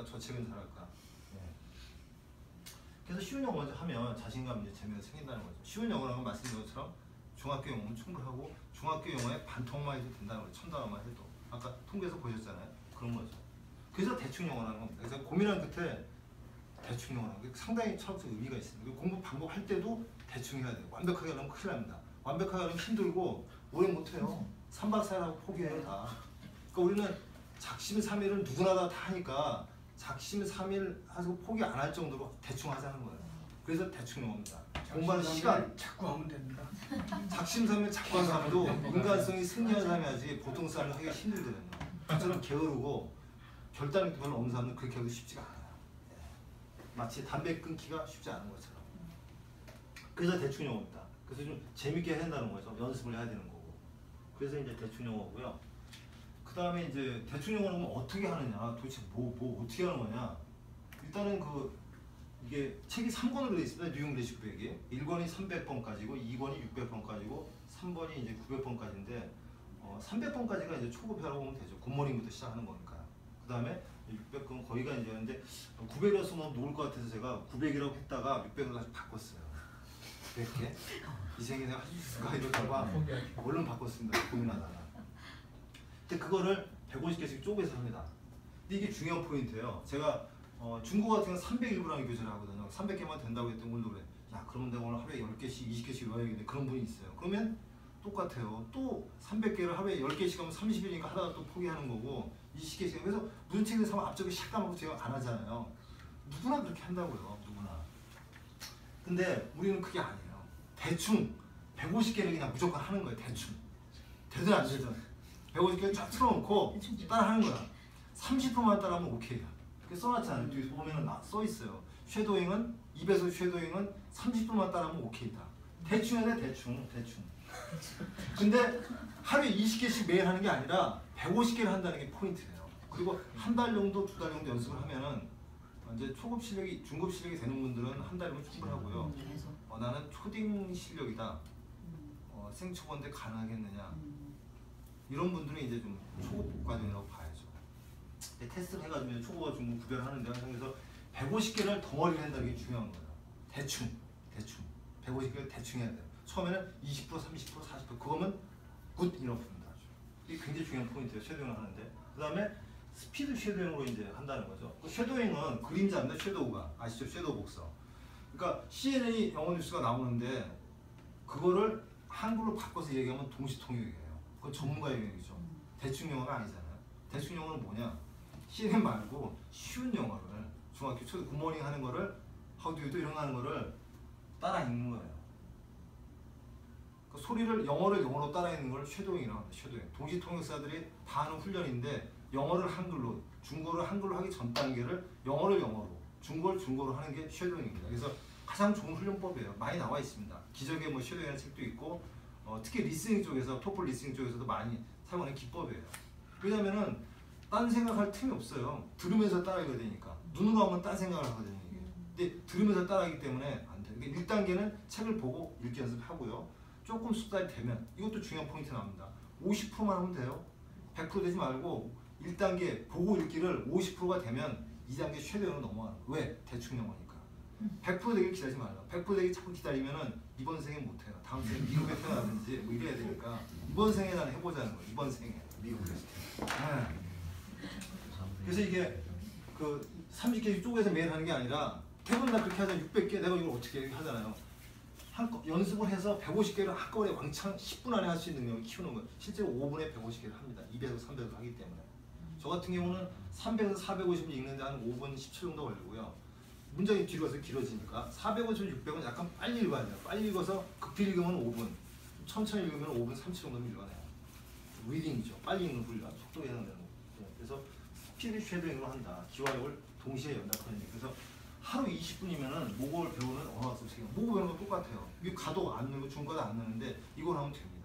저 책은 잘할까. 예. 그래서 쉬운 영어 하면 자신감 이제 재미가 생긴다는 거죠. 쉬운 영어라는 건 말씀드린 것처럼 중학교 영어는 충분하고 중학교 영어에 반통만 해도 된다는 거죠. 첨단어만 해도. 아까 통계에서 보셨잖아요. 그런 거죠. 그래서 대충 영어라는 겁니다. 그래서 고민한 끝에 대충 영어라는 게 상당히 철학적 의미가 있습니다. 공부 방법 할 때도 대충 해야 돼요. 완벽하게 하려면 큰일 납니다. 완벽하게 하려면 힘들고 오래 못해요. 3박 4일 하고 포기해요 다. 그러니까 우리는 작심삼일은 누구나 다 하니까 작심삼일 하고 포기 안 할 정도로 대충 하자는 거예요. 그래서 대충 영어입니다. 공부하는 시간 자꾸 하면 됩니다. 작심삼일 자꾸 하는 사람도 인간성이 승리한 사람이 하지 보통 사람은 하기가 힘들거든요. 저처럼 게으르고 결단이 별로 없는 사람은 그렇게 하기도 쉽지가 않아요. 마치 담배 끊기가 쉽지 않은 것처럼. 그래서 대충 영어입니다. 그래서 좀 재밌게 해야 한다는 거죠. 연습을 해야 되는 거고. 그래서 이제 대충 영어고요. 그 다음에 이제 대충 영어는 어떻게 하느냐, 도대체 뭐 어떻게 하는 거냐. 일단은 이게 책이 3권으로 되어 있습니다. 뉴 잉글리시 900이. 1권이 300번까지고 2권이 600번까지고 3번이 이제 900번까지인데 300번까지가 이제 초급회라고 보면 되죠. 굿모닝부터 시작하는 거니까요. 그 다음에 600건 거기가 이제 근데 900이라서 너무 녹을 것 같아서 제가 900이라고 했다가 600으로 다시 바꿨어요. 100개? 이 생에 내가 할 수 있을까 이러다가 얼른 바꿨습니다. 고민하다가. 근데 그거를 150개씩 쪼개서 합니다. 근데 이게 중요한 포인트예요. 제가 중국어 같은 경우는 301부랑 교재를 하거든요. 300개만 된다고 했더니 오늘도 그래. 야 그러면 내가 오늘 하루에 10개씩 20개씩 외워야겠네. 그런 분이 있어요. 그러면 똑같아요. 또 300개를 하루에 10개씩 하면 30일이니까 하다가 또 포기하는 거고 20개씩. 그래서 무슨 책을 사면 앞쪽에 샥 까먹고 제가 안 하잖아요. 누구나 그렇게 한다고요. 누구나. 근데 우리는 그게 아니에요. 대충 150개를 그냥 무조건 하는 거예요. 대충. 되든 안 되든. 150개를 쫙 틀어놓고 따라 하는 거야. 30%만 따라하면 오케이야. 그게 써놨잖아요. 뒤에 보면은 써있어요. 쉐도잉은 입에서 쉐도잉은 30%만 따라하면 오케이다. 대충 해야 돼. 대충. 근데 하루에 20개씩 매일 하는 게 아니라 150개를 한다는 게 포인트예요. 그리고 한 달 정도, 두 달 정도 연습을 하면은 이제 초급 실력이, 중급 실력이 되는 분들은 한 달이면 충분하고요. 나는 초딩 실력이다. 생초보인데 가능하겠느냐. 이런 분들은 이제 좀 초급 과정이라고 봐야죠. 근데 테스트를 해가지고 초보와 중급 구별하는데 그래서 150개를 덩어리를 한다는 게 중요한 거예요. 대충. 150개를 대충 해야 돼요. 처음에는 20%, 30%, 40% 그거면 굿 이너프입니다. 이게 굉장히 중요한 포인트예요. 쉐도잉을 하는데. 그 다음에 스피드 쉐도잉으로 이제 한다는 거죠. 그 쉐도잉은 그림자인데 쉐도우가 아시죠? 쉐도우 복서. 그러니까 CNN 영어 뉴스가 나오는데 그거를 한글로 바꿔서 얘기하면 동시통역이에요. 그건 전문가 영역이죠. 대충 영어가 아니잖아요. 대충 영어는 뭐냐? CNN 말고 쉬운 영어를 중학교 초등 굿모닝 하는 거를 How do you do 이런 거 하는 거를 따라 읽는 거예요. 그 소리를 영어로 따라 읽는 걸 쉐도잉이라고 합니다. 쉐도잉. 동시통역사들이 다 하는 훈련인데 영어를 한글로, 중국어를 한글로 하기 전 단계를 영어를 영어로, 중국어를 중국어로 하는 게 쉐도잉입니다. 그래서 가장 좋은 훈련법이에요. 많이 나와 있습니다. 기적의 뭐 쉐도잉이라는 책도 있고 특히 리스닝 쪽에서 토플 리스닝 쪽에서도 많이 사용하는 기법이에요. 왜냐면은 딴 생각할 틈이 없어요. 들으면서 따라하게 되니까. 눈으로 하면 딴 생각을 하거든요. 이게. 근데 들으면서 따라하기 때문에 안 돼요. 그러니까 1단계는 책을 보고 읽기 연습하고요. 조금 숙달이 되면 이것도 중요한 포인트 나옵니다. 50%만 하면 돼요. 100% 되지 말고 1단계 보고 읽기를 50%가 되면 2단계 쉐도잉으로 넘어가는 거예요. 왜? 대충 영어니까. 100% 되길 기다리지 말라. 100% 되길 자꾸 기다리면은 이번 생에 못해요. 다음 생에 미국에 태어나든지 뭐 이래야 되니까 이번 생에 나는 해보자는 거예요. 이번 생에 미국에서. 그래서 이게 그 30개씩 쪼개서 매일 하는 게 아니라 대부분 다 그렇게 하자. 600개 내가 이걸 어떻게 하잖아요. 연습을 해서 150개를 한꺼번에 왕창 10분 안에 할 수 있는 능력을 키우는 거예요. 실제로 5분에 150개를 합니다. 200에서 300을 하기 때문에. 저 같은 경우는 300에서 450 읽는데 한 5분 17 정도 걸리고요. 문장이 뒤로 가서 길어지니까 450, 600은 약간 빨리 읽어야 돼요. 빨리 읽어서 급히 읽으면 5분, 천천히 읽으면 5분 30 정도는 읽어내요. 리딩이죠. 빨리 읽는 훈련, 속도 예상되는 거. 그래서 스피드 쉐도잉으로 한다. 기와력을 동시에 연답하는 얘기. 그래서 하루 20분이면은 모국어를 배우는 언어 학습 시간. 모국어 배우는 거 똑같아요. 이게 가도 안 늘고 중과도 안 느는데 이걸 하면 됩니다.